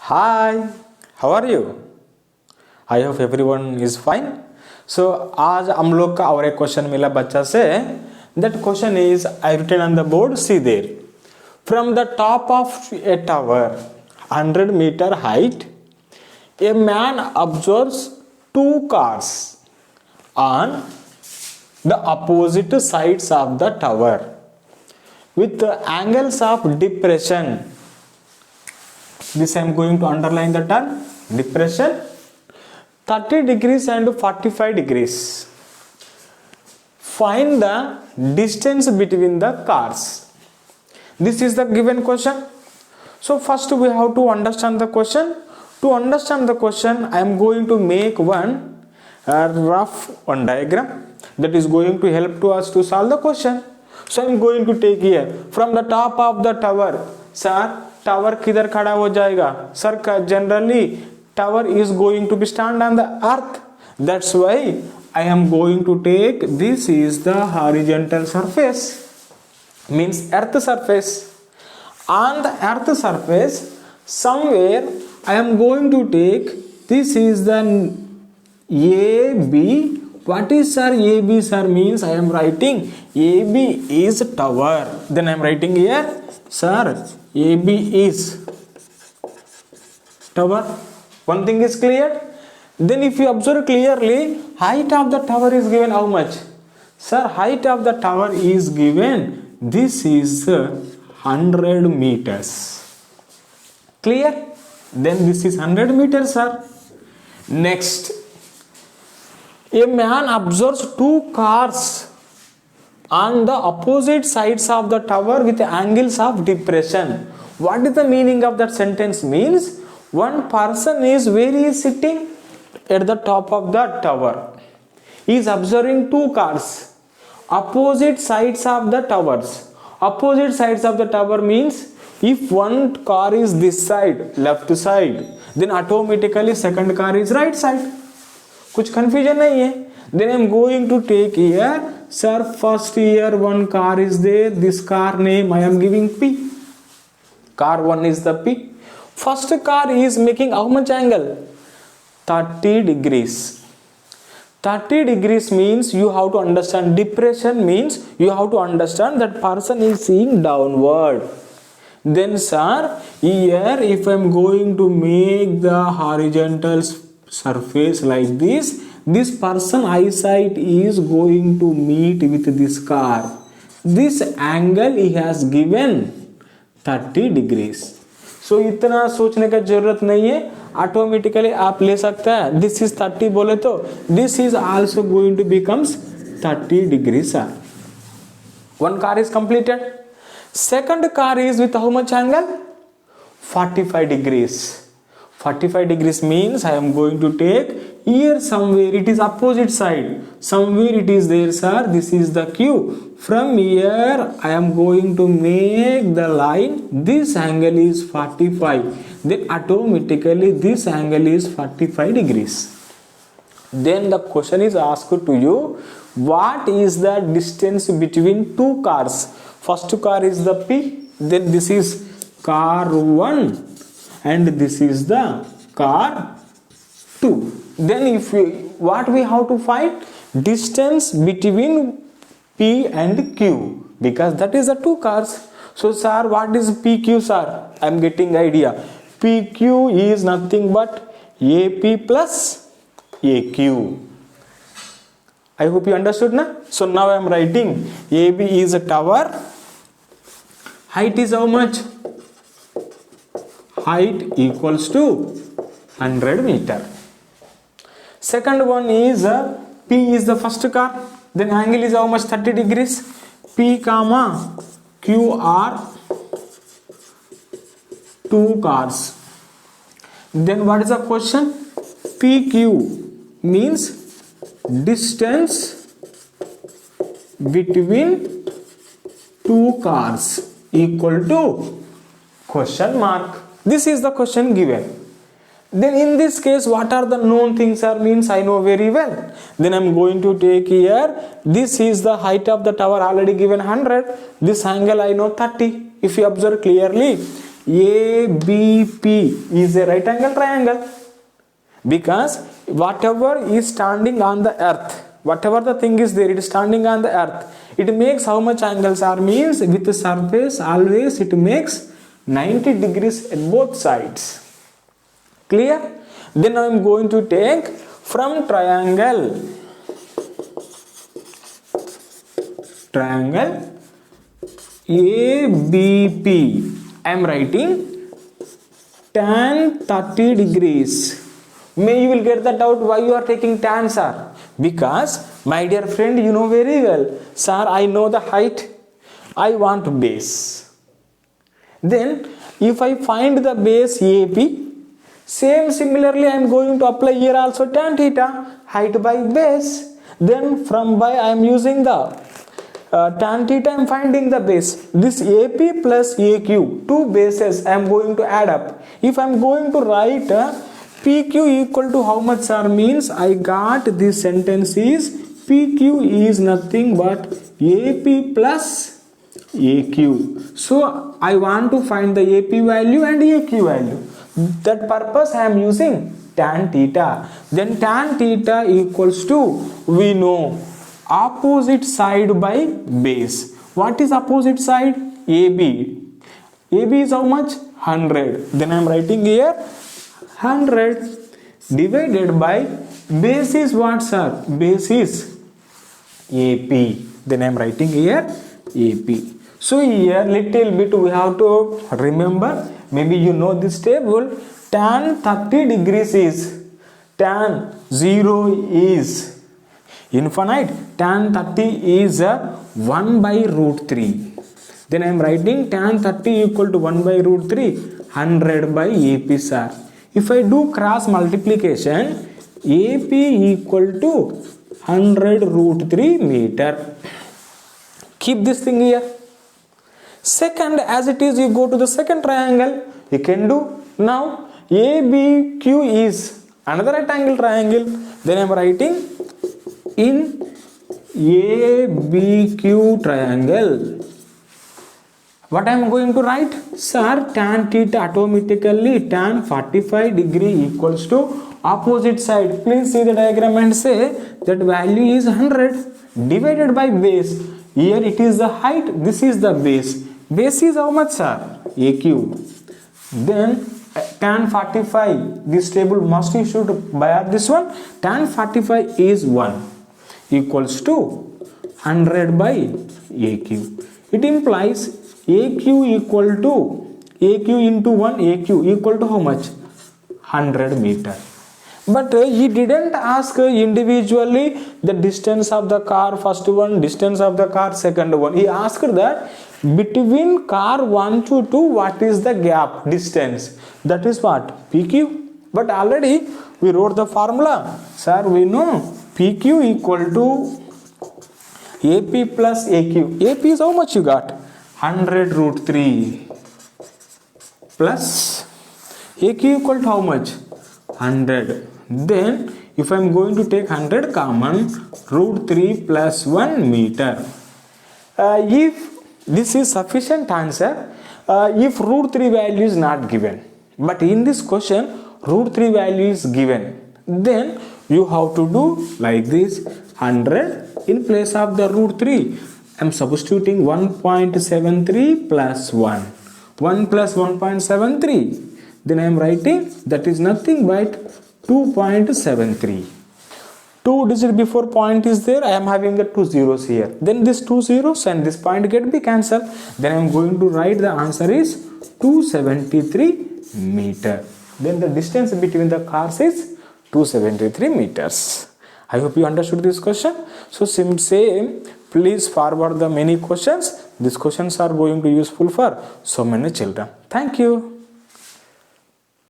Hi, how are you? I hope everyone is fine. So आज हम लोग का और एक क्वेश्चन मिला बच्चा से. That question is I written on the board. See there. From the top of a tower, 100-meter height, a man observes two cars on the opposite sides of the tower with the angles of depression. This I am going to underline the term depression 30 degrees and 45 degrees. Find the distance between the cars. This is the given question. So first we have to understand the question. To understand the question, I am going to make one rough diagram that is going to help to us to solve the question. So I am going to take here from the top of the tower. Sir, tower किधर खड़ा हो जाएगा? Sir generally tower is going to be stand on the earth. That's why I am going to take this is the horizontal surface, means earth surface. On the earth surface somewhere I am going to take this is the A B. What is sir AB? Sir means I am writing AB is tower. Then I am writing here, sir, AB is tower. One thing is clear. Then if you observe clearly, height of the tower is given how much? Sir, height of the tower is given. This is 100 meters. Clear? Then this is 100 meters, sir. Next. A man observes two cars on the opposite sides of the tower with angles of depression. What is the meaning of that sentence? Means one person is where he is sitting at the top of the tower. He is observing two cars opposite sides of the towers. Opposite sides of the tower means if one car is this side, left side, then automatically second car is right side. कुछ confusion नहीं है. Then I am going to take here, sir, first here one car is there. This car name I am giving P. Car 1 is the P. First car is making how much angle? 30 degrees. 30 degrees means you have to understand depression means you have to understand that person is seeing downward. Then sir, here if I am going to make the horizontal surface like this person eyesight is going to meet with this car. This angle he has given 30 degrees. So इतना सोचने का जरूरत नहीं है, automatically आप ले सकते हैं. दिस इज 30 बोले तो this is also going to becomes 30 degrees. One car is completed. Second car is with how much angle? 45 degrees. 45 degrees means I am going to take here somewhere it is opposite side. Somewhere it is there, sir. This is the Q. From here I am going to make the line. This angle is 45. Then automatically this angle is 45 degrees. Then the question is asked to you, what is the distance between two cars? First car is the P. Then this is car 1. And this is the car 2. Then if we, what we have to find? Distance between P and Q, because that is the two cars. So sir, what is PQ, sir? I am getting idea. PQ is nothing but AP plus AQ. I hope you understood na? So now I am writing AB is a tower. Height is how much? Height equals to 100 meter. Second one is P is the first car. Then angle is how much? 30 degrees. P comma Q are two cars. Then what is the question? PQ means distance between two cars equal to question mark. This is the question given. Then in this case, what are the known things are means I know very well. Then I am going to take here, this is the height of the tower already given 100. This angle I know 30. If you observe clearly, ABP is a right angle triangle, because whatever is standing on the earth, whatever the thing is there, it is standing on the earth, it makes how much angles are, means with the surface always it makes 90 degrees at both sides. Clear? Then I am going to take from triangle ABP, I am writing tan 30 degrees. May you will get the doubt why you are taking tan, sir. Because my dear friend, you know very well, sir, I know the height, I want base. Then if I find the base AP, similarly I am going to apply here also tan theta, height by base. Then from by I am using the tan theta, I am finding the base. This AP plus AQ, two bases I am going to add up. If I am going to write PQ equal to how much, sir, means I got this sentence is PQ is nothing but AP plus AQ. So I want to find the AP value and AQ value. That purpose I am using tan theta. Then tan theta equals to, we know, opposite side by base. What is opposite side? AB. AB is how much? 100. Then I am writing here 100 divided by base is what, sir? Base is AP. Then I am writing here AP. So here little bit we have to remember, maybe you know this table, tan 30 degrees is, tan 0 is infinite, tan 30 is 1 by root 3. Then I am writing tan 30 equal to 1 by root 3, 100 by AP, sir. If I do cross multiplication, AP equal to 100 root 3 meter. Keep this thing here. Second, as it is, you go to the second triangle, you can do. Now ABQ is another right angle triangle. Then I am writing in ABQ triangle, what I am going to write? Sir, tan theta automatically tan 45 degree equals to opposite side. Please see the diagram and say that value is 100 divided by base. Here it is the height, this is the base. Base is how much, sir? AQ. Then tan 45, this table must you should by this one. Tan 45 is 1 equals to 100 by AQ. It implies AQ equal to AQ into 1, AQ equal to how much? 100 meter. But he didn't ask individually the distance of the car, first one, distance of the car, second one. He asked that between car 1 to 2, what is the gap distance? That is what? PQ. But already we wrote the formula. Sir, we know PQ equal to AP plus AQ. AP is how much you got? 100 root 3 plus AQ equal to how much? 100. Then if I am going to take 100 common, root 3 plus 1 meter. If this is sufficient answer, if root 3 value is not given, but in this question root 3 value is given, then you have to do like this. 100 in place of the root 3, I am substituting 1.73 plus 1. 1 plus 1.73. Then I am writing that is nothing but 2.73. 2 digits before point is there, I am having the 2 zeros here. Then this 2 zeros and this point get be cancelled. Then I am going to write the answer is 273 meter. Then the distance between the cars is 273 meters. I hope you understood this question. So same, please forward the many questions. These questions are going to be useful for so many children. Thank you.